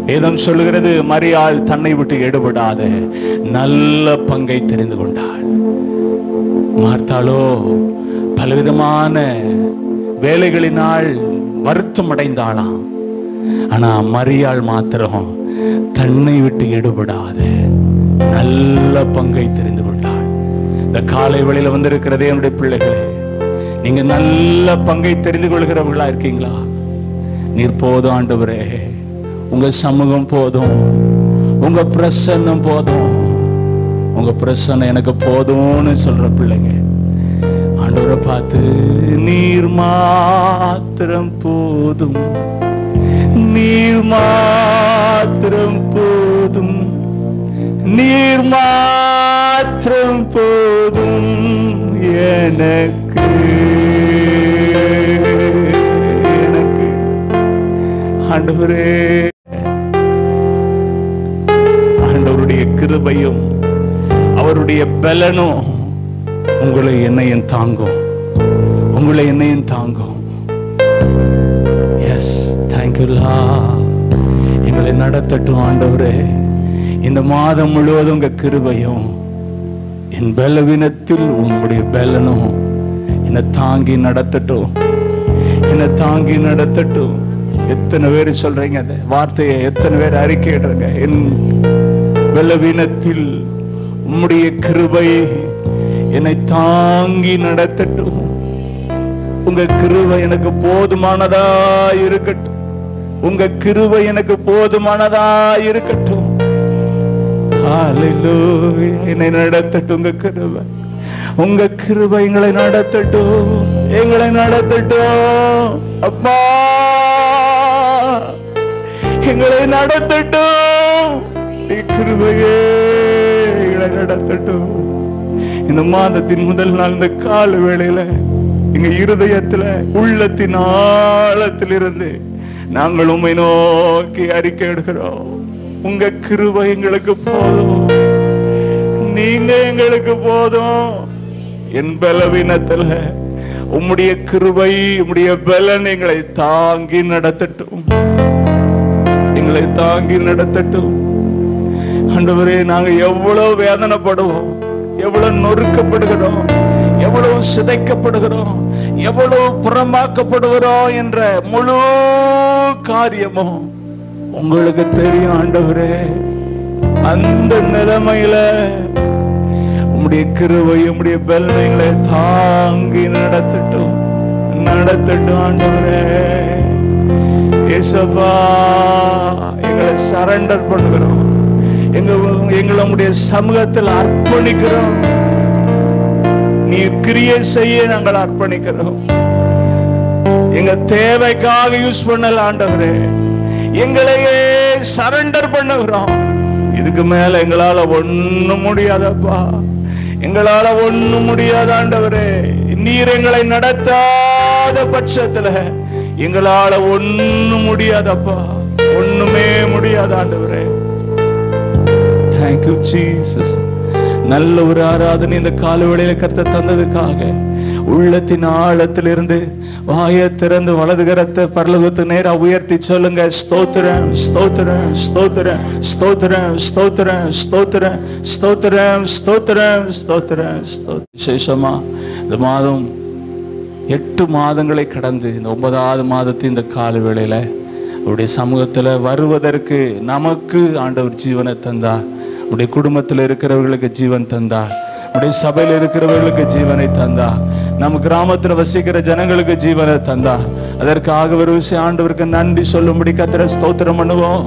வேதம் சொல்லுகிறது, மரியாள் தன்னை விட்டு எடுபடாத நல்ல பங்கை தெரிந்து கொண்டாள். மார்த்தாளோ பலவிதமான வேலைகளினால் வருத்தம் அடைந்தாளாம். ஆனா மரியாள் மாத்திரம் தன்னை விட்டு எடுபடாத நல்ல பங்கை தெரிந்து கொண்டாள். இந்த காலை வேளையில வந்திருக்கிறதே என்னுடைய பிள்ளைகளே, நீங்க நல்ல பங்கை தெரிந்து கொள்கிறவர்களா இருக்கீங்களா? நீர் போதும் ஆண்டவரே, உங்க சமூகம் போதும், உங்க பிரசன்னம் போதும், உங்க பிரசன்னம் எனக்கு போதும்னு சொல்ற பிள்ளைங்க ஆண்டவரை பார்த்து, நீர் மாத்திரம் போதும், நீர் மாத்திரம் போதும், நீர் மாத்திரம் போதும் எனக்கு, எனக்கு ஆண்டவரே. ஆண்டவருடைய கிருபையும் அவருடைய பலனும் உங்களை என்னையும் தாங்கும், உங்களை என்னையும் தாங்கும். Yes, thank you Lord. எங்களை நடத்தட்டும் ஆண்டவரே. இந்த மாதம் முழுவதும் உங்க கிருபையும் என் பலவீனத்தில் உங்களுடைய பலனும் என்னை தாங்கி நடத்தட்டும், என்னை தாங்கி நடத்தட்டும். எத்தனை பேர் சொல்றீங்க அந்த வார்த்தையை? எத்தனை பேர் அறிக்கையிடுறீங்க? என் பலவீனத்தில் உம்முடைய கிருபை என்னை தாங்கி நடத்தட்டும். உங்க கிருபை எனக்கு போதுமானதா இருக்கட்டும், உங்க கிருபை எனக்கு போதுமானதா இருக்கட்டும். ஹல்லேலூயா. என்னை நடத்தட்டும் உங்க கிருபை, உங்க கிருபை எங்களை நடத்தட்டும், எங்களை நடத்தட்டும் அப்பா, எங்களை நடத்தட்டும். கிருபையே எங்களை நடத்தட்டும். இந்த மாதத்தின் முதல் நாள் இந்த கால வேளையில எங்க இருதயத்துல உள்ளத்தின் ஆழத்தில் இருந்து நாங்கள் உம்மை நோக்கி அறிக்கை எடுக்கிறோம். உங்க கிருபை எங்களுக்கு போதும், நீங்க எங்களுக்கு போதும். என் பலவீனத்துல உம்முடைய கிருபை, உம்முடைய பலன் எங்களை தாங்கி நடத்தட்டும், எங்களை தாங்கி நடத்தட்டும். ஆண்டவரே, நாங்க எவ்வளவு வேதனைப்படுவோம், எவ்வளவு நொறுக்கப்படுகிறோம், எவ்வளவு சிதைக்கப்படுகிறோம், எவ்வளவு புறமாக்கப்படுகிறோம் என்ற முழு காரியமும் உங்களுக்கு தெரியும் ஆண்டவரே. அந்த நிலைமையில உம்முடைய கிருபை, உம்முடைய பலனை தாங்கி நடத்தட்டும், நடத்தட்டும் ஆண்டவரே. இயேசுவா, எங்களை சரண்டர் பண்ணுகிறோம், எங்களை உம்முடைய சமூகத்தில் அர்ப்பணிக்கிறோம். நீர் கிரியை செய்ய நாங்கள் அர்ப்பணிக்கிறோம். எங்க தேவைக்காக யூஸ் பண்ணல ஆண்டவரே, எங்களையே சரண்டர் பண்ணுகிறோம். இதுக்கு மேல எங்களால ஒண்ணும் முடியாதப்பா, எங்களால ஒண்ணும் முடியாத ஆண்டவரே. நீர் எங்களை நடத்தாத பட்சத்துல எங்களால ஒண்ணும் முடியாதப்பா, ஒண்ணுமே முடியாத ஆண்டவரே. Thank you Jesus. நல்ல ஒரு ஆராதனை இந்த கால வேளையில கர்த்தர் தந்ததுக்காக உள்ளத்தின் ஆழத்திலிருந்து வாயை திறந்து வலது கரத்தை பரலோகத்து நேரா உயர்த்தி சொல்லுங்க, ஸ்தோத்திரம் ஸ்தோத்திரம் ஸ்தோத்திரம் ஸ்தோத்திரம் ஸ்தோத்திரம் ஸ்தோத்திரம் ஸ்தோத்திரம் ஸ்தோத்திரம் ஸ்தோத்திரம். விசேஷமா இந்த மாதம் 8 மாதங்களை கடந்து இந்த 9வது மாதத்தின் இந்த கால வேளையில அவருடைய சமூகத்துல வருவதற்கு நமக்கு ஆண்டவர் ஜீவனை தந்தார். உடைய குடும்பத்தில் இருக்கிறவர்களுக்கு ஜீவன் தந்தார், உடைய சபையில் இருக்கிறவர்களுக்கு ஜீவனை தந்தார், நம்ம கிராமத்தில் வசிக்கிற ஜனங்களுக்கு ஜீவனை தந்தார். அதற்காக ஒரு விஷயம் ஆண்டவருக்கு நன்றி சொல்லும்படி கர்த்தரை ஸ்தோத்திரம் பண்ணுவோம்.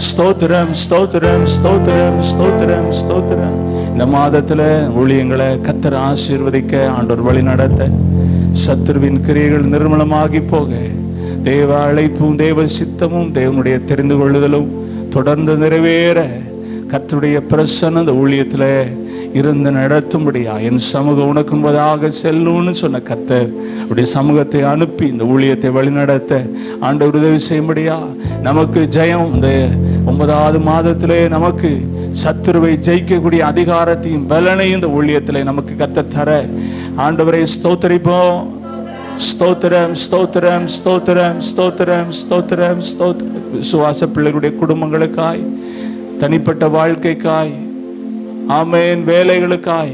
ஸ்தோத்திரம் ஸ்தோத்திரம் ஸ்தோத்திரம் ஸ்தோத்திரம் ஸ்தோத்திரம். இந்த மாதத்துல ஊழியங்களை கர்த்தர் ஆசீர்வதிக்க, ஆண்டவர் வழி நடத்த, சத்துருவின் கிரியைகள் நிர்மூலமாகி போக, தேவ அழைப்பும் தேவ சித்தமும் தேவனுடைய தெரிந்து கொள்ளுதலும் தொடர்ந்து நிறைவேற கர்த்தருடைய பிரசன்னம் அந்த ஊழியத்துல இருந்து நடத்தும்படியா என் சமூகம் உனக்கு முன்பதாக செல்லும்னு சொன்ன கர்த்தர் அப்படி சமூகத்தை அனுப்பி இந்த ஊழியத்தை வழிநடத்த ஆண்டவர் உதவி செய்யும்படியா நமக்கு ஜெயம். இந்த 9வது மாதத்திலே நமக்கு சத்துருவை ஜெயிக்கக்கூடிய அதிகாரத்தையும் பலனையும் இந்த ஊழியத்திலே நமக்கு கர்த்தர் தர ஆண்டவரை ஸ்தோத்தரிப்போம். ஸ்தோத்திரம் ஸ்தோத்திரம் ஸ்தோத்திரம் ஸ்தோத்திரம் ஸ்தோத்திரம் ஸ்தோத்திரம். விசுவாச பிள்ளைகளுடைய குடும்பங்களுக்காய், தனிப்பட்ட வாழ்க்கைக்காய், ஆமென், வேலைகளுக்காய்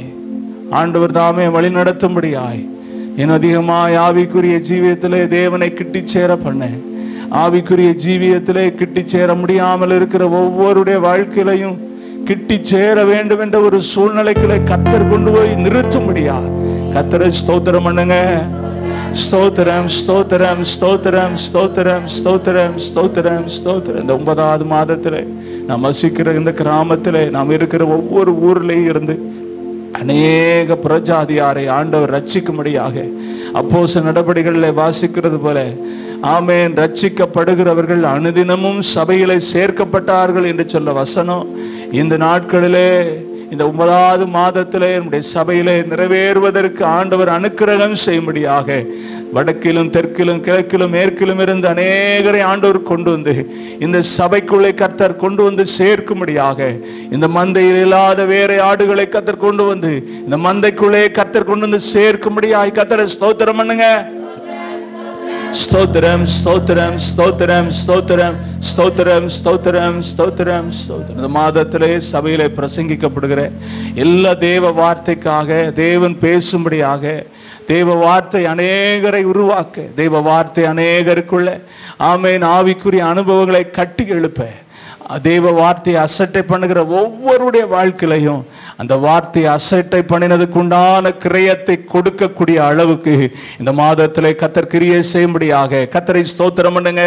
ஆண்டவர் தாமே வழி நடத்தும்படியாய் என் அதிகமாய் ஆவிக்குரிய ஜீவியத்திலே தேவனை கிட்டி சேர பண்ண, ஆவிக்குரிய ஜீவியத்திலே கிட்டி சேர முடியாமல் இருக்கிற ஒவ்வொருடைய வாழ்க்கையிலையும் கிட்டி சேர வேண்டும் என்ற ஒரு சூழ்நிலைக்குள்ளே கர்த்தர் கொண்டு போய் நிறுத்தும்படியா கர்த்தரை ஸ்தோத்திரம் பண்ணுங்க. ஸ்தோத்திரம் ஸ்தோத்திரம் ஸ்தோத்திரம் ஸ்தோத்திரம் ஸ்தோத்திரம் ஸ்தோத்திரம் ஸ்தோத்திரம். இந்த 9வது மாதத்திலே நாம் வசிக்கிற இந்த கிராமத்திலே நாம் இருக்கிற ஒவ்வொரு ஊர்லேயும் இருந்து அநேக புறஜாதியாரை ஆண்டவர் ரட்சிக்கும்படியாக அப்போஸ்தலர் நடபடிகளிலே வாசிக்கிறது போல, ஆமென், ரட்சிக்கப்படுகிறவர்கள் அனுதினமும் சபையிலே சேர்க்கப்பட்டார்கள் என்று சொல்ல வசனம் இந்த நாட்களிலே இந்த 9வது மாதத்திலே நம்முடைய சபையிலே நிறைவேறுவதற்கு ஆண்டவர் அனுக்கிரகம் செய்யும்படியாக வடக்கிலும் தெற்கிலும் கிழக்கிலும் மேற்கிலும் இருந்து அநேகரை ஆண்டவர் கொண்டு வந்து இந்த சபைக்குள்ளே கர்த்தர் கொண்டு வந்து சேர்க்கும்படியாக, இந்த மந்தையில் இல்லாத வேற ஆடுகளை கர்த்தர் கொண்டு வந்து இந்த மந்தைக்குள்ளே கர்த்தர் கொண்டு வந்து சேர்க்கும்படியாக கர்த்தரை ஸ்தோத்திரம் பண்ணுங்க. ஸ்தோத்திரம் ஸ்தோத்திரம் ஸ்தோத்திரம் ஸ்தோத்திரம் ஸ்தோத்திரம் ஸ்தோத்திரம் ஸ்தோத்திரம் ஸ்தோத்திரம். இந்த மாதத்திலே சபையிலே பிரசங்கிக்கப்படுகிற எல்லா தேவ வார்த்தைக்காக, தேவன் பேசும்படியாக, தேவ வார்த்தை அநேகரை உருவாக்க, தேவ வார்த்தை அநேகருக்குள்ள ஆமென் ஆவிக்குரிய அனுபவங்களை கட்டி எழுப்ப, தேவ வார்த்தையை அசட்டை பண்ணுகிற ஒவ்வொருடைய வாழ்க்கையிலையும் அந்த வார்த்தையை அசட்டை பண்ணினதுக்கு உண்டான கிரயத்தை கொடுக்கக்கூடிய அளவுக்கு இந்த மாதத்திலே கர்த்தர் கிரியை செய்யும்படியாக கர்த்தரை ஸ்தோத்திரம் பண்ணுங்க.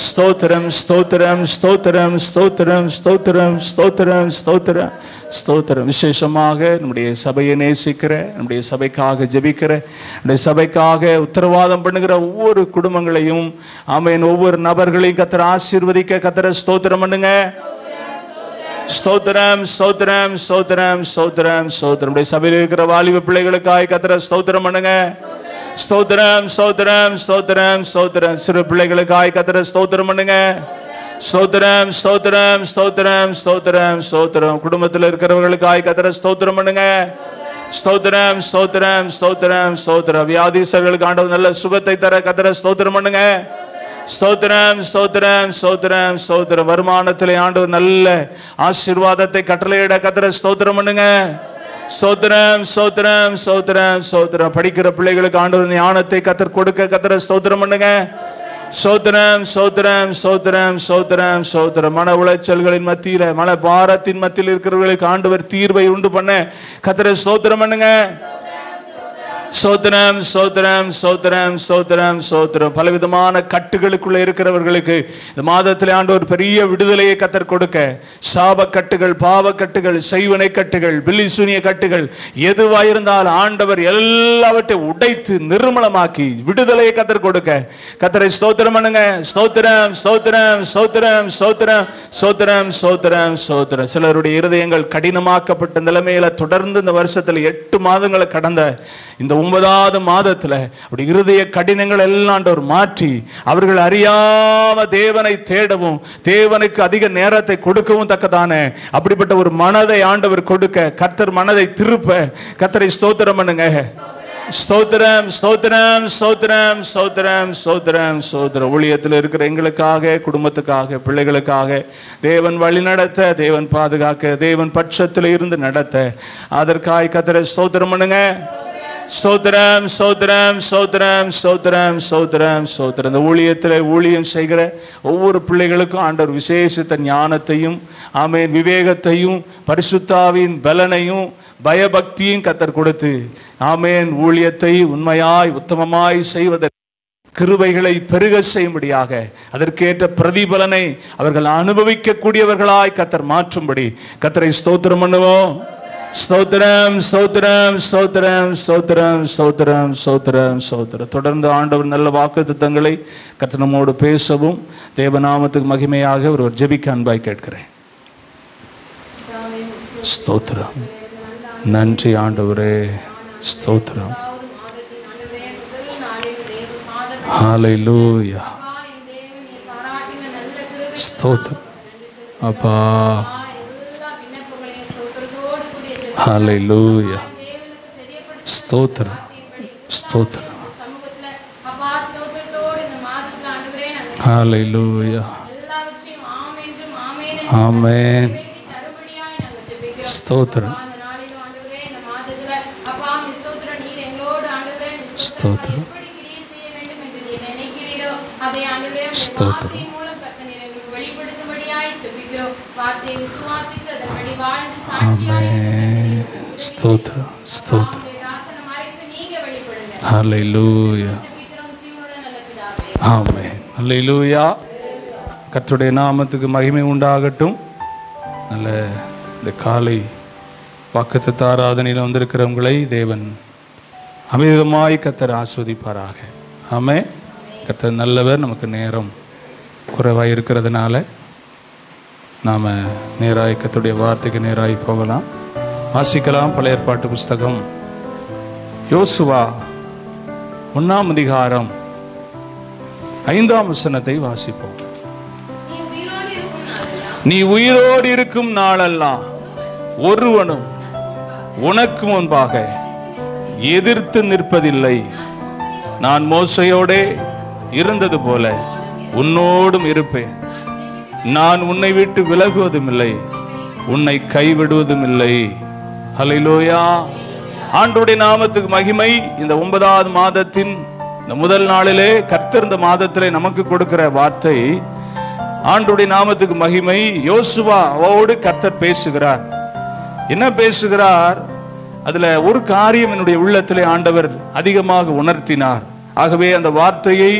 ஸ்தோத்திரம் ஸ்தோத்திரம் ஸ்தோத்திரம் ஸ்தோத்திரம் ஸ்தோத்திரம் ஸ்தோத்திரம் ஸ்தோத்திரம் ஸ்தோத்திரம். விசேஷமாக நம்முடைய சபையை நேசிக்கிற, நம்முடைய சபைக்காக ஜெபிக்கிற, நம்முடைய சபைக்காக உத்தரவாதம் பண்ணுகிற ஒவ்வொரு குடும்பங்களையும், ஆமென், ஒவ்வொரு நபர்களையும் கர்த்தர் ஆசீர்வதிக்க கர்த்தரை ஸ்தோத்திரம் பண்ணுங்க. ஸ்தோத்திரம் ஸ்தோத்திரம் ஸ்தோத்திரம் ஸ்தோத்திரம் ஸ்தோத்திரம். நம்முடைய சபையில் இருக்கிற வாலிப பிள்ளைகளுக்காக கர்த்தரை ஸ்தோத்திரம் பண்ணுங்க. ஸ்தோத்திரம் ஸ்தோத்திரம் ஸ்தோத்திரம் ஸ்தோத்திரம். சிறு பிள்ளைகளுக்காக கர்த்தரை ஸ்தோத்திரம் பண்ணுங்க. ஸ்தோத்திரம் ஸ்தோத்திரம் ஸ்தோத்திரம் ஸ்தோத்திரம் ஸ்தோத்திரம். குடும்பத்தில் இருக்கிறவர்களுக்காக கர்த்தரை ஸ்தோத்திரம் பண்ணுங்க. ஸ்தோத்திரம் ஸ்தோத்திரம் ஸ்தோத்திரம் ஸ்தோத்திரம். வியாதிசர்களுக்கு ஆண்டவர் நல்ல சுகத்தை தர கர்த்தரை ஸ்தோத்திரம் பண்ணுங்க. ஸ்தோத்திரம் ஸ்தோத்திரம் ஸ்தோத்திரம் ஸ்தோத்திரம். வருமானத்திலே ஆண்டவர் நல்ல ஆசீர்வாதத்தை கட்டளையிட கர்த்தரை ஸ்தோத்திரம் பண்ணுங்க. ஸ்தோத்திரம் ஸ்தோத்திரம் ஸ்தோத்திரம் ஸ்தோத்திரம். படிக்கிற பிள்ளைகளுக்கு ஆண்டவர் ஞானத்தை கர்த்தர் கொடுக்க கர்த்தரை ஸ்தோத்திரம் பண்ணுங்க. ஸ்தோத்திரம் ஸ்தோத்திரம் ஸ்தோத்திரம் ஸ்தோத்திரம் ஸ்தோத்திரம். மன உளைச்சல்களின் மத்தியில, மன பாரத்தின் மத்தியில் இருக்கிறவர்களுக்கு ஆண்டவர் தீர்வை உண்டு பண்ண கர்த்தரை ஸ்தோத்திரம் பண்ணுங்க. ஸ்தோத்திரம் ஸ்தோத்திரம் ஸ்தோத்திரம் ஸ்தோத்திரம் ஸ்தோத்திரம். பலவிதமான கட்டுகளுக்குள்ள இருக்கிறவர்களுக்கு இந்த மாதத்திலே ஆண்டவர் பெரிய விடுதலையை கர்த்தர் கொடுக்க, சாப கட்டுகள், பாவ கட்டுகள், செய்வனை கட்டுகள், பில்லி சூனிய கட்டுகள் எதுவாயிருந்தால் ஆண்டவர் எல்லாவற்றையும் உடைத்து நிர்மலமாக்கி விடுதலையை கர்த்தர் கொடுக்க கர்த்தரை ஸ்தோத்திரம் பண்ணுங்க. ஸ்தோத்திரம் ஸ்தோத்திரம் ஸ்தோத்திரம் ஸ்தோத்திரம் ஸ்தோத்திரம் ஸ்தோத்திரம் ஸ்தோத்திரம். சிலருடைய இருதயங்கள் கடினமாக்கப்பட்ட நிலைமையில தொடர்ந்து இந்த வருஷத்துல 8 மாதங்களை கடந்த இந்த 9வது மாதத்துல அப்படி இருதய கடினங்கள் எல்லாம் ஆண்டவர் மாற்றி அவர்கள் அறியாம தேவனை தேடவும், தேவனுக்கு அதிக நேரத்தை கொடுக்கவும் தக்கதான அப்படிப்பட்ட ஒரு மனதை ஆண்டவர் கொடுக்க, கர்த்தர் மனதை திருப்ப கர்த்தரை ஸ்தோத்திரம் பண்ணுங்க. ஸ்தோத்திரம் ஸ்தோத்திரம் ஸ்தோத்திரம் ஸ்தோத்திரம் ஸ்தோத்திரம் ஸ்தோத்திரம். ஊழியத்தில் இருக்கிற எங்களுக்காக, குடும்பத்துக்காக, பிள்ளைகளுக்காக தேவன் வழி நடத்த, தேவன் பாதுகாக்க, தேவன் பட்சத்தில் இருந்து நடத்த அதற்காக கர்த்தரை ஸ்தோத்திரம் பண்ணுங்க. ஸ்தோத்திரம் ஸ்தோத்திரம் ஸ்தோத்திரம் ஸ்தோத்திரம் ஸ்தோத்திரம் ஸ்தோத்திரம். இந்த ஊழியத்தில் ஊழியம் செய்கிற ஒவ்வொரு பிள்ளைகளுக்கும் ஆண்டவர் விசேஷித்த ஞானத்தையும், ஆமென், விவேகத்தையும், பரிசுத்தாவின் பலனையும், பயபக்தியும் கர்த்தர் கொடுத்து, ஆமென், ஊழியத்தை உண்மையாய் உத்தமமாய் செய்வதற்கு கிருபைகளை பெருக செய்யும்படியாக, அதற்கேற்ற பிரதிபலனை அவர்கள் அனுபவிக்கக்கூடியவர்களாய் கர்த்தர் மாற்றும்படி கர்த்தரை ஸ்தோத்திரம் பண்ணுவோம். ஸ்தோத்திரம் ஸ்தோத்திரம் ஸ்தோத்திரம் ஸ்தோத்திரம் ஸ்தோத்திரம் ஸ்தோத்திரம் ஸ்தோத்திரம். தொடர்ந்து ஆண்டவர் நல்ல வாக்குத்தத்தங்களை கர்த்தர் நம்மோடு பேசவும் தேவநாமத்துக்கு மகிமையாக ஒரு ஜெபிக்க அன்பாய் கேட்கிறேன். ஸ்தோத்திரம். நன்றி ஆண்டவரே. ஸ்தோத்திரம். ஹல்லேலூயா. ஸ்தோத்திரம் அப்பா. ஹல்லேலூயா. ஸ்தோத்திரம் ஸ்தோத்திரம் ஹalleluya. ஆமென். ஸ்தோத்திரம். ஸ்தோத்திரம். ஸ்தோத்திரம். ஆமென். ஸ்தோத்திரம். ஸ்தோத்திரம். ஹalleluya. ஆமென். ஹalleluya. கர்த்தருடைய நாமத்துக்கு மகிமை உண்டாகட்டும். நல்ல இந்த காலை வாக்குத்தத்த ஆராதனையில் வந்திருக்கிறவங்களை தேவன் அமிதமாய் கர்த்தர் ஆஸ்வதிப்பாராக. ஆமென். கர்த்தர் நல்லவர். நமக்கு நேரம் குறைவாக இருக்கிறதுனால நாம் நேராய் கர்த்தருடைய வார்த்தைக்கு நேராய் போகலாம். வாசிக்கலாம். பழைய ஏற்பாட்டு புஸ்தகம் யோசுவா 1ஆம் அதிகாரம் 5ஆம் வசனத்தை வாசிப்போம். நீ உயிரோடு இருக்கும் நாளெல்லாம் ஒருவனும் உனக்கு முன்பாக எதிர்த்து நிற்பதில்லை. நான் மோசையோடே இருந்தது போல உன்னோடும் இருப்பேன். நான் உன்னை விட்டு விலகுவதும் இல்லை, உன்னை கைவிடுவதும் இல்லை. ஹல்லேலூயா. ஆண்டவருடைய நாமத்துக்கு மகிமை. இந்த 9வது மாதத்தின் இந்த முதல் நாளிலே கர்த்தர் இந்த மாதத்திலே நமக்கு கொடுக்கிற வார்த்தை. ஆண்டவருடைய நாமத்துக்கு மகிமை. யோசுவாவோடு கர்த்தர் பேசுகிறார். என்ன பேசுகிறார்? அதுல ஒரு காரியம் என்னுடைய உள்ளத்திலே ஆண்டவர் அதிகமாக உணர்த்தினார். ஆகவே அந்த வார்த்தையை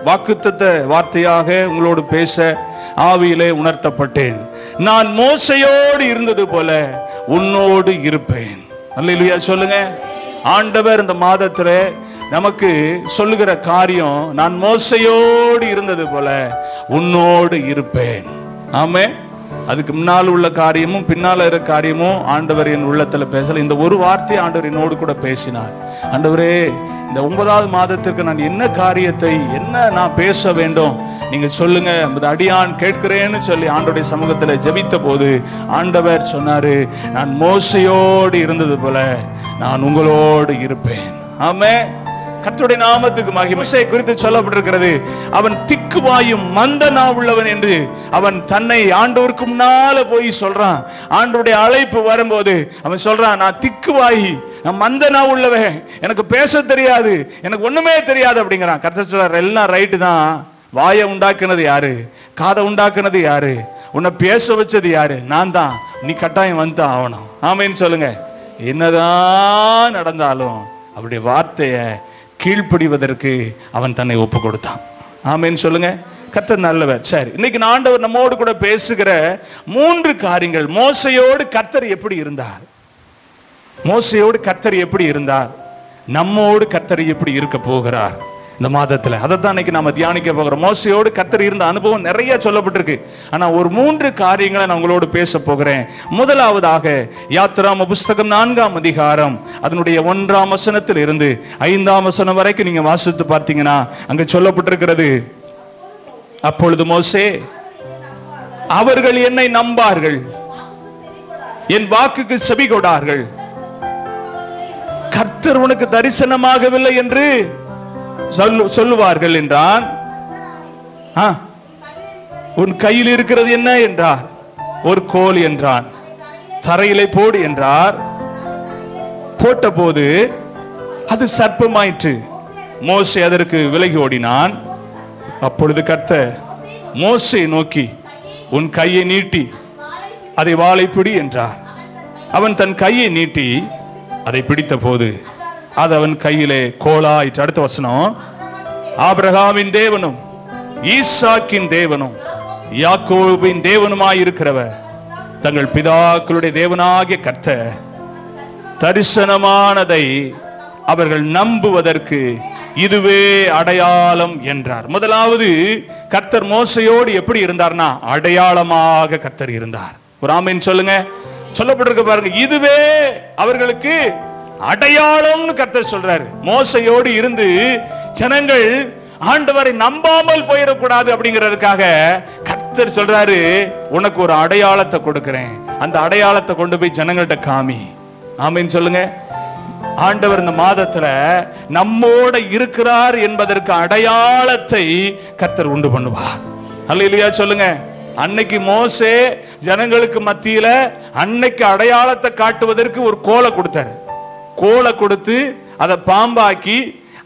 வாக்குத்தத்த வார்த்தையாக உங்களோடு பேச ஆவியிலே உணர்த்தப்பட்டேன். நான் மோசையோடு இருந்தது போல உன்னோடு இருப்பேன். அல்லேலூயா சொல்லுங்க. ஆண்டவர் இந்த மாதத்துல நமக்கு சொல்லுகிற காரியம், நான் மோசையோடு இருந்தது போல உன்னோடு இருப்பேன். ஆமே. அதுக்கு முன்னால் உள்ள காரியமும் பின்னால் இருக்கிற காரியமும் ஆண்டவர் என் உள்ளத்துல பேசல. இந்த ஒரு வார்த்தை ஆண்டவர் என்னோடு கூட பேசினார். ஆண்டவரே, இந்த 9வது மாதத்திற்கு நான் என்ன காரியத்தை என்ன நான் பேச வேண்டும் நீங்க சொல்லுங்க, அடியான் கேட்கிறேன்னு சொல்லி ஆண்டவருடைய சமூகத்துல ஜெபித்த போது ஆண்டவர் சொன்னாரு, நான் மோசையோடு இருந்தது போல நான் உங்களோடு இருப்பேன். ஆமே. கர்த்தருடைய நாமத்துக்கு மகிமை. மோசே குறித்து சொல்லப்பட்டிருக்கிறது, அவன் திக்குவாயும் மந்த நாவுள்ளவன் என்று அவன் தன்னை ஆண்டவருக்கு முன்னால போய் சொல்றான். ஆண்டவருடைய அழைப்பு வரும்போது அவன் சொல்றான், நான் திக்குவாயி, நான் மந்த நாவுள்ளவன், எனக்கு பேச தெரியாது, எனக்கு ஒண்ணுமே தெரியாது அப்படிங்கிறான். கர்த்தர் சொல்றார், எல்லாம் ரைட்டு தான். வாயை உண்டாக்குனது யாரு? காதை உண்டாக்குனது யாரு? உன்னை பேச வச்சது யாரு? நான் தான். நீ கட்டாயம் வந்து ஆகணும். ஆமேன்னு சொல்லுங்க. என்னதான் நடந்தாலும் அவருடைய வார்த்தையை கீழ்ப்படிவதற்கு அவன் தன்னை ஒப்பு கொடுத்தான். ஆமேன்னு சொல்லுங்க. கர்த்தர் நல்லவர். சரி, இன்னைக்கு ஆண்டவர் நம்மோடு கூட பேசுகிற 3 காரியங்கள். மோசையோடு கர்த்தர் எப்படி இருந்தார்? மோசையோடு கர்த்தர் எப்படி இருந்தார்? நம்மோடு கர்த்தர் எப்படி இருக்க போகிறார் இந்த மாதத்துல? அதைத்தான் இன்னைக்கு நாம தியானிக்க போகிறோம். மோசையோடு கர்த்தர் இருந்த அனுபவம் நிறைய சொல்லப்பட்டிருக்கு. ஆனா ஒரு 3 காரியங்களை நான் உங்களோடு பேச போகிறேன். முதலாவதாக யாத்திராம புஸ்தகம் 4ஆம் அதிகாரம் அதனுடைய 1ஆம் வசனத்தில் இருந்து 5ஆம் வசனம் வரைக்கும் நீங்க வாசித்து பார்த்தீங்கன்னா அங்க சொல்லப்பட்டிருக்கிறது, அப்பொழுது மோசே, அவர்கள் என்னை நம்பார்கள், என் வாக்குக்கு செவி கொடார்கள், கர்த்தர் உனக்கு தரிசனமாகவில்லை என்று சொல்லுவார்கள் என்றான். உன் கையில் இருக்கிறது என்ன என்றார். ஒரு கோல் என்றான். தரையிலே போடு என்றார். போட்ட போது அது சர்ப்பமாயிற்று. மோசே அதற்கு விலகி ஓடினான். அப்பொழுது கர்த்தர் மோசே நோக்கி, உன் கையை நீட்டி அதை வாளை பிடி என்றார். அவன் தன் கையை நீட்டி அதை பிடித்த போது அது அவன் கையிலே கோலாயிற்று. அடுத்த வசனம், ஆபிரகாமின் தேவனும் ஈசாக்கின் தேவனும் யாக்கோபின் தேவனுமாயிருக்கிறவர் தங்கள் பிதாக்களுடைய தேவனாகிய கர்த்தர் தரிசனமானதை அவர்கள் நம்புவதற்கு இதுவே அடையாளம் என்றார். முதலாவது, கர்த்தர் மோசையோடு எப்படி இருந்தார்னா அடையாளமாக கர்த்தர் இருந்தார். ஒரு ஆமென் சொல்லுங்க. சொல்லப்பட்டிருக்க பாருங்க, இதுவே அவர்களுக்கு அடையாளம்னு கர்த்தர் சொல்றாரு. மோசையோடு இருந்து ஜனங்கள் ஆண்டவரை நம்பாமல் போயிடக்கூடாது அப்படிங்கிறதுக்காக கர்த்தர் சொல்றாரு, உனக்கு ஒரு அடையாளத்தை கொடுக்கிறேன், அந்த அடையாளத்தை கொண்டு போய் ஜனங்கள்ட்ட காமி. ஆமென் சொல்லுங்க. ஆண்டவர் இந்த மாதத்துல நம்மோட இருக்கிறார் என்பதற்கு அடையாளத்தை கர்த்தர் உண்டு பண்ணுவார். அல்லேலூயா சொல்லுங்க. அன்னைக்கு மோசே ஜனங்களுக்கு மத்தியில அன்னைக்கு அடையாளத்தை காட்டுவதற்கு ஒரு கோலை கொடுத்தாரு. கோலை கொடுத்து அதை பாம்பாக்கி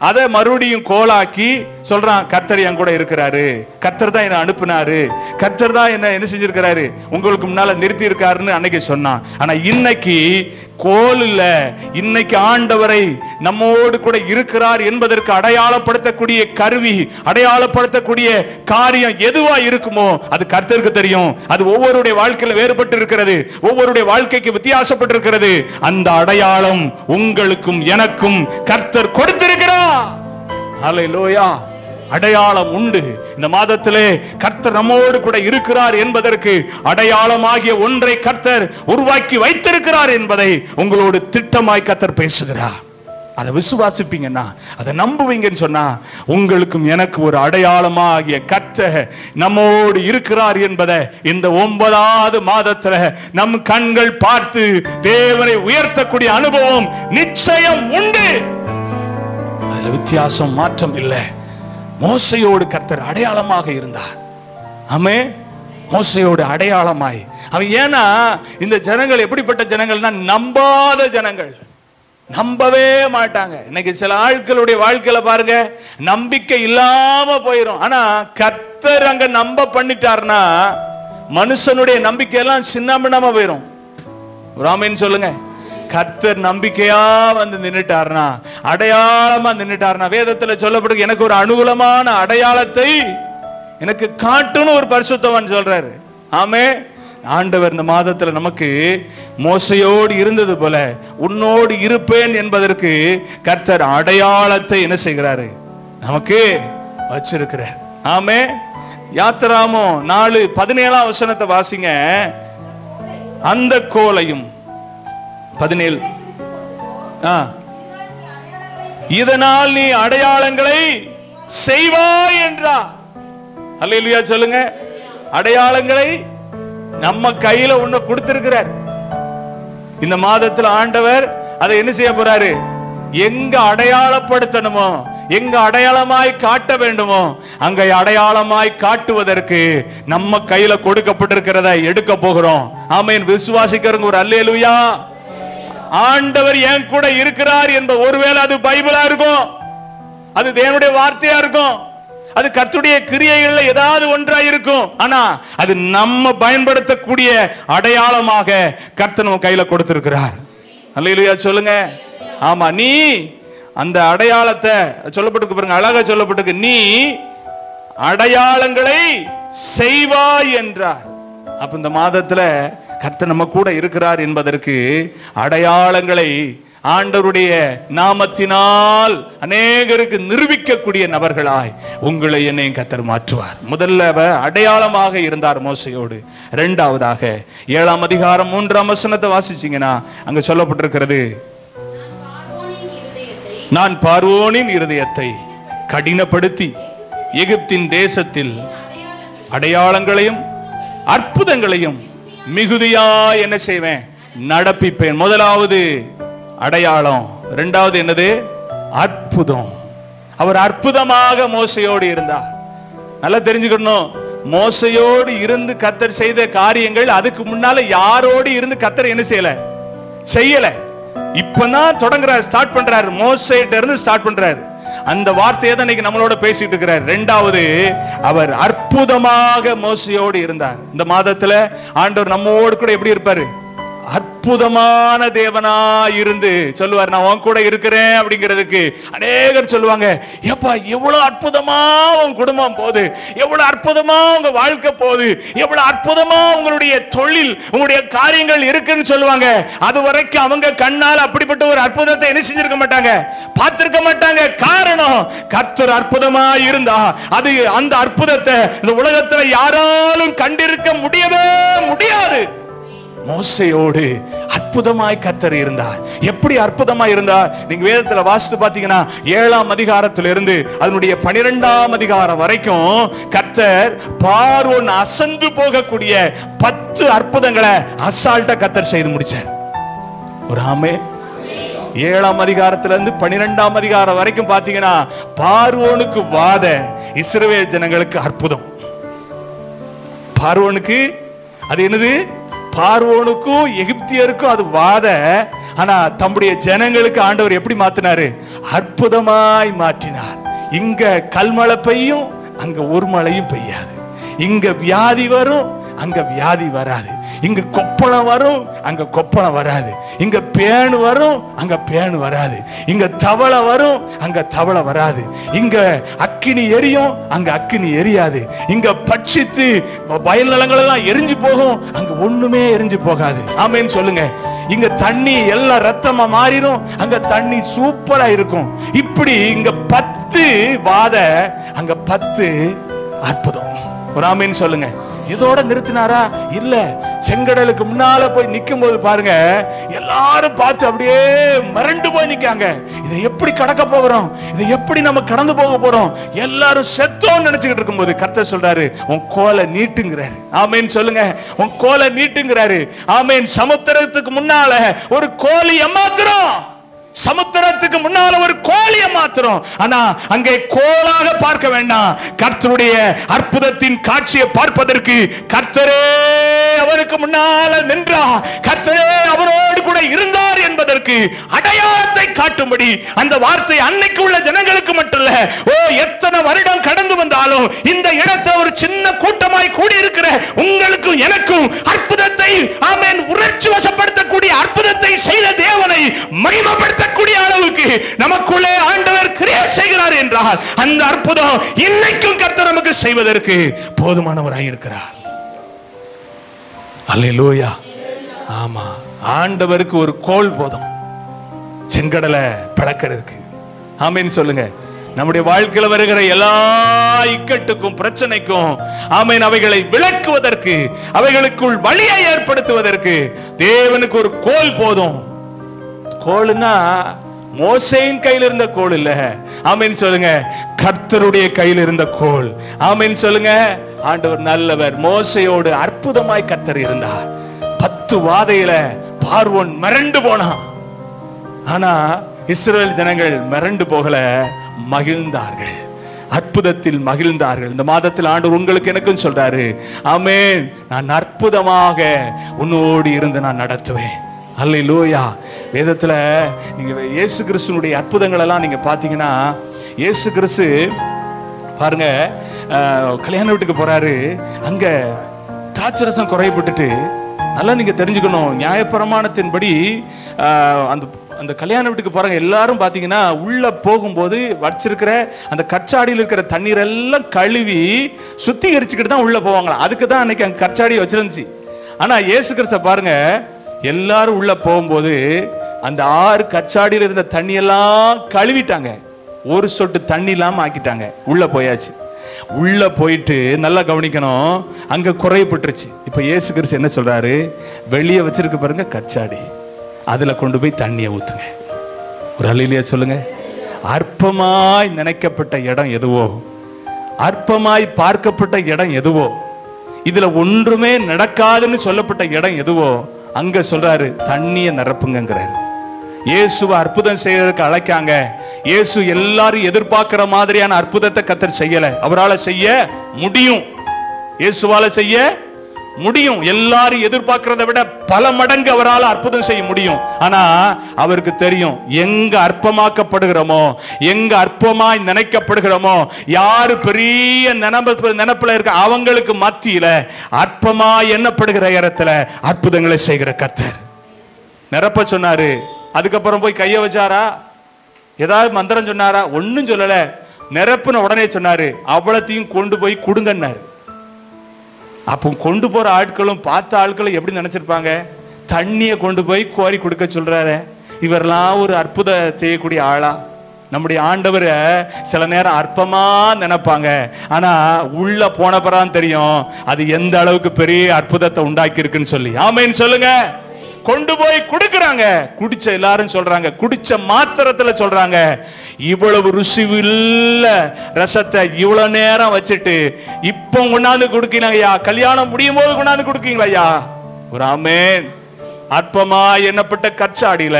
அதை மறுபடியும் கோலாக்கி சொல்றான், கர்த்தர் என் கூட இருக்கிறாரு, கர்த்தர் தான் என்ன அனுப்புனாரு, கர்த்தர் தான் என்ன செஞ்சிருக்கிறாரு, உங்களுக்கு முன்னால நிறுத்தி இருக்காருன்னு அன்னைக்கு சொன்னான். ஆனா இன்னைக்கு கோல் இல்ல, இன்னைக்கு ஆண்டவரை நம்மோடு கூட இருக்கிறார் என்பதற்கு அடையாளப்படுத்தக்கூடிய கருவி, அடையாளப்படுத்தக்கூடிய காரியம் எதுவா இருக்குமோ அது கர்த்தருக்கு தெரியும். அது ஒவ்வொருடைய வாழ்க்கையில வேறுபட்டு இருக்கிறது, ஒவ்வொருடைய வாழ்க்கைக்கு வித்தியாசப்பட்டு இருக்கிறது. அந்த அடையாளம் உங்களுக்கும் எனக்கும் கர்த்தர் கொடுத்திருக்கிறார். ஹல்லேலூயா. அடையாளம் உண்டு. இந்த மாதத்திலே கர்த்தர் நம்மோடு கூட இருக்கிறார் என்பதற்கு அடையாளமாகிய ஒன்றை கர்த்தர் உருவாக்கி வைத்திருக்கிறார் என்பதை உங்களோடு திட்டமாய் கர்த்தர் பேசுகிறார். அதை விசுவாசிப்பீங்கன்னா, அதை நம்புவீங்கன்னு சொன்னா, உங்களுக்கும் எனக்கு ஒரு அடையாளமாகிய கர்த்தர் நம்மோடு இருக்கிறார் என்பதை இந்த 9வது மாதத்துல நம் கண்கள் பார்த்து தேவனை உயர்த்தக்கூடிய அனுபவம் நிச்சயம் உண்டு. அதுல வித்தியாசம், மாற்றம் இல்லை. மோசையோடு கர்த்தர் அடையாளமாக இருந்தார். ஆமே, மோசையோடு அடையாளமாய். அவன் ஏன்னா இந்த ஜனங்கள் எப்படிப்பட்ட ஜனங்கள்னா, நம்பாத ஜனங்கள், நம்பவே மாட்டாங்க. இன்னைக்கு சில ஆட்களுடைய வாழ்க்கையில பாருங்க, நம்பிக்கை இல்லாம போயிடும். ஆனா கர்த்தர் அங்க நம்ப பண்ணிட்டார்னா மனுஷனுடைய நம்பிக்கை எல்லாம் சின்னபின்னமா போயிடும். ராமன் சொல்லுங்க. கர்த்தர் நம்பிக்கையா வந்து நின்னுட்டார்னா, அடையாளமா நின்னுட்டார்னா, வேதத்துல சொல்லப்படுது, எனக்கு ஒரு அனுகூலமான அடையாளத்தை எனக்கு காட்டுன்னு ஒரு பரிசுத்தவான் சொல்றாரு. ஆமே, ஆண்டவர் இந்த மாதத்துல நமக்கு மோசையோடு இருந்தது போல உன்னோடு இருப்பேன் என்பதற்கு கர்த்தர் அடையாளத்தை என்ன செய்கிறாரு, நமக்கு வச்சிருக்கிறார். ஆமே, யாத்திராமம் 4:17 வசனத்தை வாசிங்க. அந்த கோலையும் 17, இதனால் நீ அடையாளங்களை செய்வாய் என்றார். அல்லேலூயா சொல்லுங்க. அடையாளங்களை நம்ம கையில ஒண்ணு கொடுத்திருக்கிறார். இந்த மாதத்துல ஆண்டவர் அதை என்ன செய்ய போறாரு, எங்க அடையாளப்படுத்தணுமோ, எங்க அடையாளமாய் காட்ட வேண்டுமோ அங்க அடையாளமாய் காட்டுவதற்கு நம்ம கையில கொடுக்கப்பட்டிருக்கிறத எடுக்க போகிறோம். ஆமென். விசுவாசிக்கிறவங்க ஒரு அல்லேலூயா. ஆண்டவர் என் கூட இருக்கிறார் என்ப, ஒருவேளை அது பைபிளா இருக்கும், அது தேவனுடைய வார்த்தையா இருக்கும், அது கர்த்தருடைய கிரியைகள்ல ஏதாவது ஒன்றா இருக்கும். ஆனா அது நம்ம பயன்படுத்தக்கூடிய அடையாளமாக கர்த்தர் நம்ம கையில கொடுத்திருக்கிறார். அல்லேலூயா சொல்லுங்க. ஆமா, நீ அந்த அடையாளத்தை சொல்லப்பட்டிருக்கு பாருங்க, அழகா சொல்லப்பட்டிருக்கு, நீ அடையாளங்களை செய்வாய் என்றார். அப்ப இந்த மாதத்துல கர்த்தர் நம்ம கூட இருக்கிறார் என்பதற்கு அடையாளங்களை ஆண்டவருடைய நாமத்தினால் அநேகருக்கு நிரூபிக்கக்கூடிய நபர்களாய் உங்களை என்னையும் கர்த்தர் மாற்றுவார். முதல்ல அடையாளமாக இருந்தார் மோசையோடு. இரண்டாவதாக 7ஆம் அதிகாரம் 3ஆம் வசனத்தை வாசிச்சீங்கன்னா அங்க சொல்லப்பட்டிருக்கிறது, நான் பார்வோனின் இருதயத்தை கடினப்படுத்தி எகிப்தின் தேசத்தில் அடையாளங்களையும் அற்புதங்களையும் மிகுதியா என்ன செய்வேன், நடப்பிப்பேன். முதலாவது அடையாளம், இரண்டாவது என்னது, அற்புதம். அவர் அற்புதமாக மோசையோடு இருந்தார். நல்லா தெரிஞ்சுக்கணும், மோசையோடு இருந்து கர்த்தர் செய்த காரியங்கள் அதுக்கு முன்னால யாரோடு இருந்து கர்த்தர் என்ன செய்யல. இப்பதான் தொடங்குறாரு, ஸ்டார்ட் பண்றாரு, மோசையிட்ட இருந்து ஸ்டார்ட் பண்றாரு. அந்த வார்த்தையை தான் இன்னைக்கு நம்மளோட பேசிட்டு இருக்கிறார். இரண்டாவது, அவர் அற்புதமாக மோசையோடு இருந்தார். இந்த மாதத்துல ஆண்டவர் நம்மோடு கூட எப்படி இருப்பாரு, அற்புதமான தேவனா இருந்து சொல்லுவார், நான் உன் கூட இருக்கிறேன் அப்படிங்கிறதுக்கு அநேகர் சொல்லுவாங்க, ஏப்பா எவ்வளவு அற்புதமா உன் குடும்பம் போகுது, எவ்வளவு அற்புதமா உங்க வாழ்க்கை போகுது, எவ்வளவு அற்புதமா உங்களுடைய தொழில், உங்களுடைய காரியங்கள் இருக்குன்னு சொல்லுவாங்க. அது வரைக்கும் அவங்க கண்ணால் அப்படிப்பட்ட ஒரு அற்புதத்தை என்ன செஞ்சிருக்க மாட்டாங்க, பார்த்திருக்க மாட்டாங்க. காரணம், கர்த்தர் அற்புதமா இருந்தா அது அந்த அற்புதத்தை இந்த உலகத்துல யாராலும் கண்டிருக்க முடியவே முடியாது. மோசையோடு அற்புதமாய் கர்த்தர் இருந்தார். எப்படி அற்புதமாய் இருந்தார், நீங்க வேதத்துல வாசித்து பாத்தீங்கன்னா 7ஆம் அதிகாரத்திலிருந்து அதனுடைய 12ஆம் அதிகாரம் வரைக்கும் கர்த்தர் பார்வோன் அசந்து போகக்கூடிய 10 அற்புதங்களை அசால்ட்டா கர்த்தர் செய்து முடிச்சார். ஒரு ஆமே, 7ஆம் அதிகாரத்துல இருந்து 12ஆம் அதிகாரம் வரைக்கும் பாத்தீங்கன்னா பார்வோனுக்கு வாத, இஸ்ரவேல் ஜனங்களுக்கு அற்புதம். பார்வோனுக்கு அது என்னது? பார்வோனுக்கும் எகிப்தியருக்கும் அது வாத. ஆனா தம்முடைய ஜனங்களுக்கு ஆண்டவர் எப்படி மாத்தினாரு? அற்புதமாய் மாற்றினார். இங்க கல்மழை பெய்யும், அங்க ஒரு மழையும் பெய்யாது. இங்க வியாதி வரும், அங்க வியாதி வராது. இங்க கொப்பளம் வரும், அங்க கொப்பளம் வராது. இங்க பேணு வரும், அங்க பேணு வராது. இங்க தவளை வரும், அங்க தவளை வராது. இங்க அக்கினி எரியும், அங்க அக்கினி எரியாது. இங்க பட்சித்து வயல் நிலங்கள் எல்லாம் எரிஞ்சு போகும், அங்க ஒண்ணுமே எரிஞ்சு போகாது. ஆமென் சொல்லுங்க. இங்க தண்ணி எல்லாம் ரத்தமா மாறிடும், அங்க தண்ணி சூப்பரா இருக்கும். இப்படி இங்க 10 வாத, அங்க 10 அற்புதம். ஒரு ஆமென் சொல்லுங்க. இதோட நிறுத்தினாரா? இல்ல. செங்கடலுக்கு முன்னால போய் நிக்கும் போது பாருங்க, எல்லாரும் பார்த்து அப்படியே மறண்டு போய் நிக்காங்க. இதை எப்படி கடக்க போகிறோம்? இதை எப்படி நம்ம கடந்து போக போறோம்? எல்லாரும் செத்தோன்னு நினைச்சுக்கிட்டு இருக்கும்போது கர்த்தர் சொல்றாரு, உன் கோலை நீட்டுங்கிறாரு. ஆமென் சொல்லுங்க. உன் கோலை நீட்டுங்கிறாரு. ஆமென். சமுத்திரத்துக்கு முன்னால ஒரு கோழி ஏமாத்துறோம், சமுத்திரத்துக்கு முன்னால ஒரு கோழியை மாத்திரம். ஆனா அங்கே கோலாக பார்க்க வேண்டாம். கர்த்தருடைய அற்புதத்தின் காட்சியை பார்ப்பதற்கு கர்த்தரே அவருக்கு முன்னால நின்றார், கர்த்தரே அவரோடு கூட இருந்தார் என்பதற்கு அடையாளத்தை காட்டும்படி அந்த வார்த்தை அன்னைக்கு உள்ள ஜனங்களுக்கு மட்டுமல்ல, எத்தனை வருடம் கடந்து வந்தாலும் இந்த இடத்தை ஒரு சின்ன கூட்டமாய் கூடி இருக்கிற உங்களுக்கும் எனக்கும் அற்புதத்தை, ஆமென், உணர்ச்சி வசப்படுத்தக்கூடிய அற்புதத்தை செய்த தேவனை மகிமைப்படுத்தக்கூடிய அளவுக்கு நமக்குள்ளே ஆண்டவர் கிரியை செய்கிறார் என்றால் அந்த அற்புதம் இன்னைக்கும் கர்த்தர் நமக்கு செய்வதற்கு போதுமானவராய் இருக்கிறார். அல்லேலூயா. ஆமா, ஆண்டவருக்கு ஒரு கோல் போதும் செங்கடலை பழக்கிறதுக்கு. ஆமென் சொல்லுங்க. நம்முடைய வாழ்க்கையில் வருகிற எல்லா இக்கட்டுக்கும் பிரச்சனைக்கும், ஆமென், அவைகளை விளக்குவதற்கு, அவைகளுக்குள் வழியை ஏற்படுத்துவதற்கு தேவனுக்கு ஒரு கோல் போதும். கோல்னா மோசேயின் கையில் இருந்த கோல் இல்ல. ஆமென் சொல்லுங்க. கர்த்தருடைய கையில் இருந்த கோல். ஆமென் சொல்லுங்க. ஆண்டவர் நல்லவர். மோசேயோடு அற்புதமாய் கர்த்தர் இருந்தார். 10 வாதையில பார்வோன் மிரண்டு போனான். ஆனா இஸ்ரவேல் ஜனங்கள் மிரண்டு போகல, மகிழ்ந்தார்கள், அற்புதத்தில் மகிழ்ந்தார்கள். இந்த மாதத்தில் ஆண்டவர் உங்களுக்கு எனக்கும் சொல்றாரு, ஆமென், நான் அற்புதமாக உன்னோடு இருந்து நான் நடத்துவேன். அல்லேலூயா. வேதத்துல நீங்க இயேசு கிறிஸ்துனுடைய அற்புதங்கள் எல்லாம் நீங்க பாத்தீங்கன்னா, இயேசு கிறிஸ்து பாருங்க, கல்யாண வீட்டுக்கு போறாரு. அங்க திராட்சரசம் குறைபட்டுட்டு, நல்லா நீங்க தெரிஞ்சுக்கணும், நியாயப்பிரமாணத்தின்படி அந்த அந்த கல்யாண வீட்டுக்கு போறாங்க. எல்லாரும் பாத்தீங்கன்னா உள்ள போகும்போது வச்சிருக்கிற அந்த கற்சாடியில் இருக்கிற தண்ணீர் எல்லாம் கழுவி சுத்திகரிச்சுக்கிட்டு தான் உள்ள போவாங்களா. அதுக்கு தான் அன்னைக்கு அங்க கற்சாடி வச்சிருந்துச்சு. ஆனா இயேசு கிறிஸ்து பாருங்க, எல்லாரும் உள்ள போகும்போது அந்த 6 கற்சாடியில் இருந்த தண்ணி எல்லாம் கழுவிட்டாங்க, ஒரு சொட்டு தண்ணி இல்லாம ஆக்கிட்டாங்க. உள்ள போயாச்சு. உள்ள போயிட்டு நல்லா கவனிக்கணும், அங்க குறைபட்டுருச்சு. இப்ப இயேசு கிறிஸ்து என்ன சொல்றாரு? வெளியே வச்சிருக்க பாருங்க கற்சாடி, அதுல கொண்டு போய் தண்ணியை ஊத்துங்க. ஒரு அல்லேலூயா சொல்லுங்க. அற்பமாய் நினைக்கப்பட்ட இடம் எதுவோ, அற்பமாய் பார்க்கப்பட்ட இடம் எதுவோ, இதுல ஒன்றுமே நடக்காதுன்னு சொல்லப்பட்ட இடம் எதுவோ, அங்க சொல்றாரு தண்ணியை நிரப்புங்கிறாரு. இயேசுவை அற்புதம் செய்யறதுக்கு அழைக்காங்க. இயேசு எல்லாரும் எதிர்பார்க்கிற மாதிரியான அற்புதத்தை கர்த்தர் செய்யல. அவரால் செய்ய முடியும், இயேசுவால செய்ய முடியும். எல்லாரும் எதிர்பார்க்கிறத விட பல மடங்கு அவரால் அற்புதம் செய்ய முடியும். ஆனா அவருக்கு தெரியும், எங்க அற்பமாக்கப்படுகிறோமோ, எங்க அற்பமாய் நினைக்கப்படுகிறோமோ, யாரு பெரிய நினைப்புல இருக்க அவங்களுக்கு மத்தியில அற்பமாய் எண்ணப்படுகிற இடத்துல அற்புதங்களை செய்கிற கர்த்தர். நிரப்ப சொன்னாரு. அதுக்கப்புறம் போய் கைய வச்சாரா? ஏதாவது மந்திரம் சொன்னாரா? ஒன்னும் சொல்லல. நிரப்புன உடனே சொன்னாரு, அவ்வளத்தையும் கொண்டு போய் கொடுங்கன்னாரு. அப்போ கொண்டு போற ஆட்களும் பார்த்த ஆட்களும் எப்படி நினைச்சிருப்பாங்க? தண்ணியை கொண்டு போய் கோரி கொடுக்க சொல்றாரு. இவரெல்லாம் ஒரு அற்புதம் செய்யக்கூடிய ஆளா? நம்முடைய ஆண்டவரை சில நேரம் அற்பமா நினைப்பாங்க. ஆனா உள்ள போன பிறகு தெரியும் அது எந்த அளவுக்கு பெரிய அற்புதத்தை உண்டாக்கி இருக்குன்னு சொல்லி. ஆமென் சொல்லுங்க. கொண்டு போய் குடுக்குறாங்க. குடிச்ச எல்லாரும் சொல்றாங்க, குடிச்ச மாத்திரத்துல சொல்றாங்க, இவ்வளவு ருசிவில்ல ரசத்தை இவ்வளவு நேரம் வச்சுட்டு இப்போ கொண்டாந்து கொடுக்கீங்களா? கல்யாணம் முடியும் போது கொண்டாந்து கொடுக்கீங்களா? ஒரு ஆமென். அற்பமா எண்ணப்பட்ட கற்சாடியில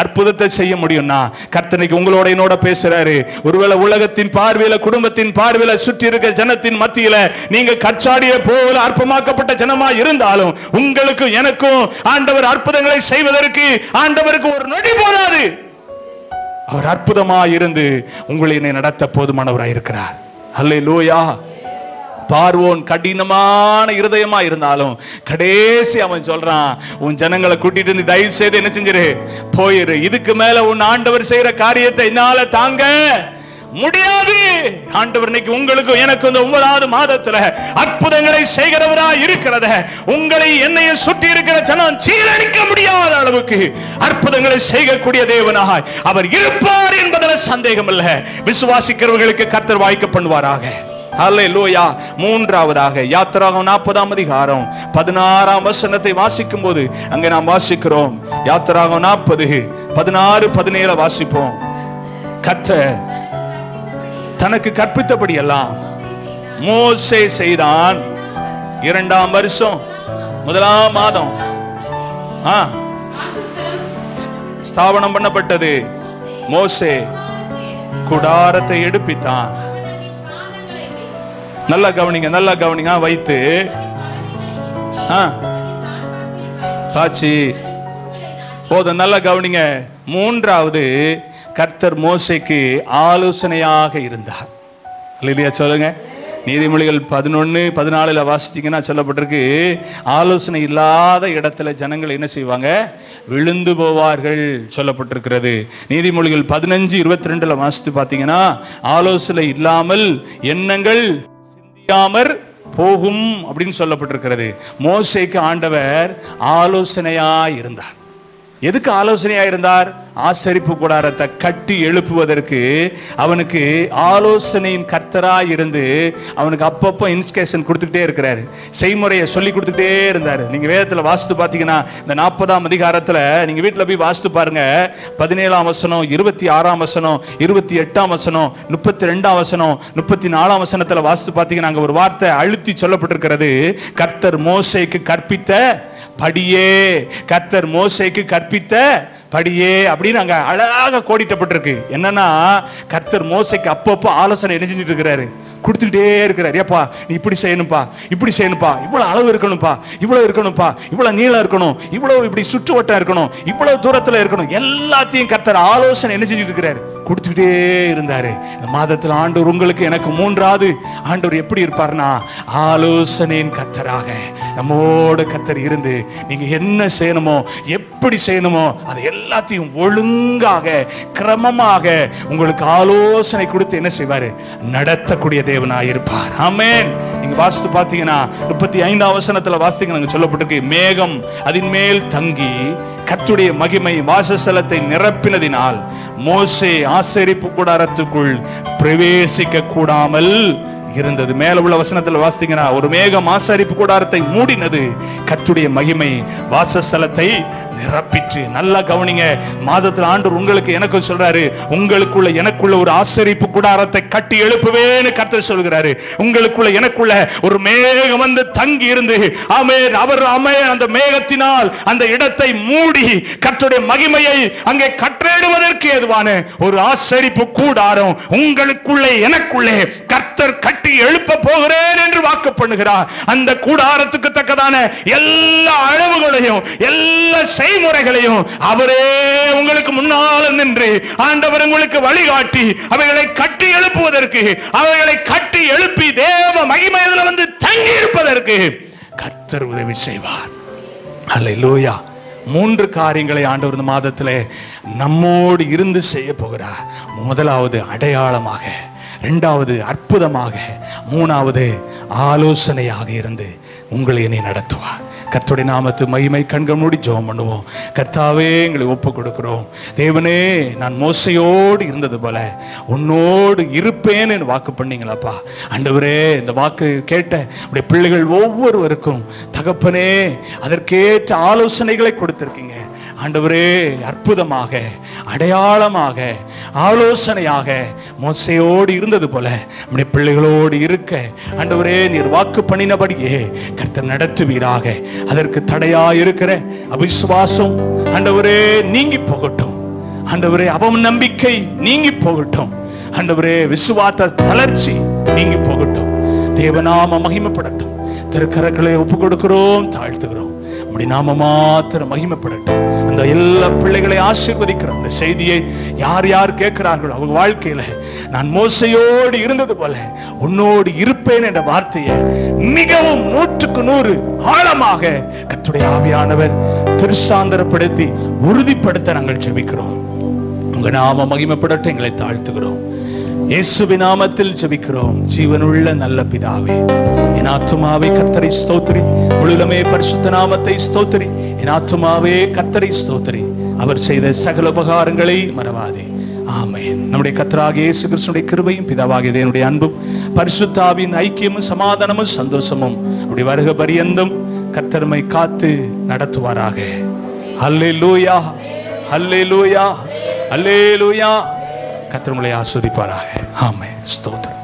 அற்புதத்தை செய்ய முடியும்னா கர்த்தனைக்கு உங்களோட என்னோட பேசுறாரு. ஒருவேளை உலகத்தின் பார்வையில, குடும்பத்தின் பார்வையில, சுற்றி இருக்க ஜனத்தின் மத்தியில நீங்க கற்சாடியை போல அற்பமாக்கப்பட்ட ஜனமா இருந்தாலும் உங்களுக்கு எனக்கும் ஆண்டவர் அற்புதங்களை செய்வதற்கு ஆண்டவருக்கு ஒரு நொடி போதாது. அவர் அற்புதமா இருந்து உங்களை நடத்த போதுமானவராய் இருக்கிறார். அல்லேலூயா. பார்வோன் கடினமான இருதயமா இருந்தாலும் கடைசி அவன் சொல்றான், உன் ஜனங்களை கூட்டிட்டு நீ தயவு செய்து என்ன செஞ்சிரு, போயிரு. இதுக்கு மேல உன் ஆண்டவர் செய்யற காரியத்தை என்னால தாங்க முடியாது. ஆண்டவர் இன்னைக்கு உங்களுக்கு எனக்கு இந்த 9வது மாதத்துல அற்புதங்களை செய்கிறவரா இருக்கிறத உங்களை என்னையும் சுற்றி இருக்கிற ஜனம் சீரழிக்க முடியாத அளவுக்கு அற்புதங்களை செய்யக்கூடிய தேவனாய் அவர் இருப்பார் என்பதில் சந்தேகம் இல்லை. விசுவாசிக்கிறவர்களுக்கு கர்த்தர் வாய்க்க பண்ணுவாராக. அல்லேலூயா. மூன்றாவதாக யாத்திராகமம் 40ஆம் அதிகாரம் 16ஆம் வசனத்தை வாசிக்கும் போது அங்கே நாம் வாசிக்கிறோம். யாத்திராகமம் 40 16 17 வாசிப்போம். கர்த்தர் தனக்கு கற்பித்தபடி எல்லாம் மோசே செய்தான். 2ஆம் வருஷம் 1ஆம் மாதம் ஸ்தாபனம் பண்ணப்பட்டது. மோசே கூடாரத்தை எடுப்பித்தான். நல்லா கவனிங்க, நல்லா கவனிங்க. வைத்து பாச்சி போதும். நல்லா கவனிங்க. மூன்றாவது கர்த்தர் மோசேக்கு ஆலோசனையாக இருந்தார். இல்லையா சொல்லுங்க. நீதிமொழிகள் 11:14 வாசித்தீங்கன்னா சொல்லப்பட்டிருக்கு, ஆலோசனை இல்லாத இடத்துல ஜனங்கள் என்ன செய்வாங்க, விழுந்து போவார்கள் சொல்லப்பட்டிருக்கிறது. நீதிமொழிகள் 15:22 வாசித்து பார்த்தீங்கன்னா, ஆலோசனை இல்லாமல் எண்ணங்கள் சிந்தியாமற் போகும் அப்படின்னு சொல்லப்பட்டிருக்கிறது. மோசேக்கு ஆண்டவர் ஆலோசனையா இருந்தார். எதுக்கு ஆலோசனையா இருந்தார்? ஆசரிப்பு கூடாரத்தை கட்டி எழுப்புவதற்கு அவனுக்கு ஆலோசனையின் கர்த்தராய் இருந்து அவனுக்கு அப்பப்போ இன்ஸ்ட்ரக்ஷன் கொடுத்துக்கிட்டே இருக்கிறாரு, செய்முறையை சொல்லி கொடுத்துக்கிட்டே இருந்தார். நீங்க வேதத்துல வாசித்து பார்த்தீங்கன்னா இந்த 40ஆம் அதிகாரத்துல நீங்க வீட்டில் போய் வாசித்து பாருங்க. 17ஆம் வசனம், 26ஆம் வசனம், 28ஆம் வசனம், 32ஆம் வசனம், 34ஆம் வசனத்துல வாசித்து பார்த்தீங்கன்னா அங்க ஒரு வார்த்தை அழுத்தி சொல்லப்பட்டிருக்கிறது, கர்த்தர் மோசேக்கு கற்பித்த படியே, கர்த்தர் மோசேக்கு கற்பித்த படியே அப்படின்னு அங்க அழகாக கோடிட்டப்பட்டிருக்கு. என்னன்னா கர்த்தர் மோசேக்கு அப்பப்போ ஆலோசனை என்ன செஞ்சுட்டு இருக்கிறாரு, கொடுத்துக்கிட்டே இருக்கிறார். ஏப்பா நீ இப்படி செய்யணும்பா, இப்படி செய்யணும்பா, இவ்வளவு அளவு இருக்கணும்பா, இவ்வளவு இருக்கணும்பா, இவ்வளவு நீளம் இருக்கணும், இவ்வளவு இப்படி சுற்றுவட்டம் இருக்கணும், இவ்வளவு தூரத்துல இருக்கணும், எல்லாத்தையும் கர்த்தர் ஆலோசனை என்ன செஞ்சுட்டு இருக்கிறாரு, கொடுத்துக்கிட்டே இருந்தாரு. இந்த மாதத்தில் ஆண்டவர் உங்களுக்கு எனக்கு மூன்றாவது ஆண்டவர் எப்படி இருப்பார்னா ஆலோசனையின் கர்த்தராக நம்மோட கர்த்தர் இருந்து நீங்க என்ன செய்யணுமோ எப்படி செய்யணுமோ அதை எல்லாத்தையும் ஒழுங்காக கிரமமாக உங்களுக்கு ஆலோசனை கொடுத்து என்ன செய்வாரு, நடத்தக்கூடிய தேவனாய் இருப்பார். ஆமென். நீங்க வாசித்து பார்த்தீங்கன்னா 35ஆம் வசனத்துல வாசித்தீங்கன்னா சொல்லப்பட்டிருக்கு, மேகம் அதன் மேல் தங்கி கர்த்தருடைய மகிமை வாசஸ்தலத்தை நிரப்பினதினால் மோசே ஆசரிப்பு கூடாரத்துக்குள் பிரவேசிக்க கூடாமல் இருந்தது. மேல உள்ள வசனத்துல வாசித்தீங்கன்னா ஒரு மேகம் ஆசரிப்பு கூடாரத்தை மூடினது, கர்த்தருடைய மகிமை வாசஸ்தலத்தை நிரப்பிற்று. நல்லா கவனிங்க. மாதத்தில் ஆண்டவர் உங்களுக்கு எனக்கு சொல்றாரு, உங்களுக்குள்ள எனக்குள்ள ஒரு ஆசரிப்பு கூடாரத்தை கட்டி எழுப்புவேன்னு கர்த்தர் சொல்கிறாரு. உங்களுக்குள்ள எனக்குள்ள ஒரு மேகம் வந்து தங்கி இருந்து ஆமென், அவர் அந்த மேகத்தினால் அந்த இடத்தை மூடி கர்த்தருடைய மகிமையை அங்கே கட்டளையிடுவதற்கு ஏதுவான ஒரு ஆசரிப்பு கூடாரம் உங்களுக்குள்ளே எனக்குள்ளே கர்த்தர் கட்டி எழுப்ப போகிறேன் என்று வாக்கு பண்ணுகிறார். அந்த கூடாரத்துக்கு தக்கதான எல்லா அளவுகளையும் எல்லா செய்முறைகளையும் அவரே உங்களுக்கு முன்னால் நின்று ஆண்டவர் உங்களுக்கு வழிகாட்டி அவைகளை கட்டி எழுப்புவதற்கு, அவைகளை கட்டி எழுப்பி தேவ மகிமையில வந்து தங்கி இருப்பதற்கு கர்த்தர் உதவி செய்வார். அல்லேலூயா. 3 காரியங்களை ஆண்டவர் இந்த மாதத்திலே நம்மோடு இருந்து செய்ய போகிறார். முதலாவது அடையாளமாக, 2வது அற்புதமாக, 3வது ஆலோசனையாக இருந்து உங்களை என்னை நடத்துவார். கர்த்தருடைய நாமத்து மகிமை கண்கள் மூடி ஜெபம் பண்ணுவோம். கர்த்தாவே எங்களை ஒப்பு கொடுக்கிறோம். தேவனே, நான் மோசையோடு இருந்தது போல உன்னோடு இருப்பேன்னு வாக்கு பண்ணீங்களாப்பா. ஆண்டவரே, இந்த வாக்கு கேட்ட உடைய பிள்ளைகள் ஒவ்வொருவருக்கும் தகப்பனே அதற்கேற்ற ஆலோசனைகளை கொடுத்திருக்கீங்க. ஆண்டவரே அற்புதமாக, அடையாளமாக, ஆலோசனையாக மோசேயோடு இருந்தது போல நம்முடைய பிள்ளைகளோடு இருக்க ஆண்டவரே நீர் வாக்கு பண்ணினபடியே கர்த்தர் நடத்துவீராக. அதற்கு தடையா இருக்கிற அவிசுவாசம் ஆண்டவரே நீங்கி போகட்டும். ஆண்டவரே அவநம்பிக்கை நீங்கி போகட்டும். ஆண்டவரே விசுவாச தளர்ச்சி நீங்கி போகட்டும். தேவநாம மகிமைப்படட்டும். திருக்கரங்களை ஒப்பு கொடுக்கிறோம், தாழ்த்துகிறோம். அப்படி நாம மாத்திரம் மகிமைப்படட்டும். அந்த எல்லா பிள்ளைகளை ஆசீர்வதிக்கிறோம். அந்த செய்தியை யார் யார் கேட்கிறார்களோ அவங்க வாழ்க்கையில நான் மோசையோடு இருந்தது போல உன்னோடு இருப்பேன் என்ற வார்த்தையை மிகவும் 100% ஆழமாக கர்த்தருடைய ஆவியானவர் திருசாந்தரப்படுத்தி உறுதிப்படுத்த நாங்கள் ஜெபிக்கிறோம். உங்க நாம மகிமைப்படட்டும். எங்களை தாழ்த்துகிறோம். இயேசுவின் நாமத்தில் ஜெபிக்கிறோம் ஜீவனுள்ள நல்ல பிதாவே. என் ஆத்துமாவே கர்த்தரை ஸ்தோத்திரி, முழுவதுமே பரிசுத்த நாமத்தை ஸ்தோத்திரி. என் ஆத்துமாவே கர்த்தரை ஸ்தோத்திரி, அவர் செய்த சகல உபகாரங்களை மறவாதே. ஆமென். நம்முடைய கர்த்தராகிய இயேசு கிறிஸ்துவின் கிருபையும் பிதாவாகிய தேவனுடைய அன்பும் பரிசுத்த ஆவியின் ஐக்கியமும் சமாதானமும் சந்தோஷமும் அப்படி வருக பரியந்தம் கர்த்தரை காத்து நடத்துவாராக. அல்லேலூயா, அல்லேலூயா, அல்லேலூயா. கர்த்தர் உங்களை ஆசீர்வதிப்பாராக. ஆமென். ஸ்தோத்திரம்.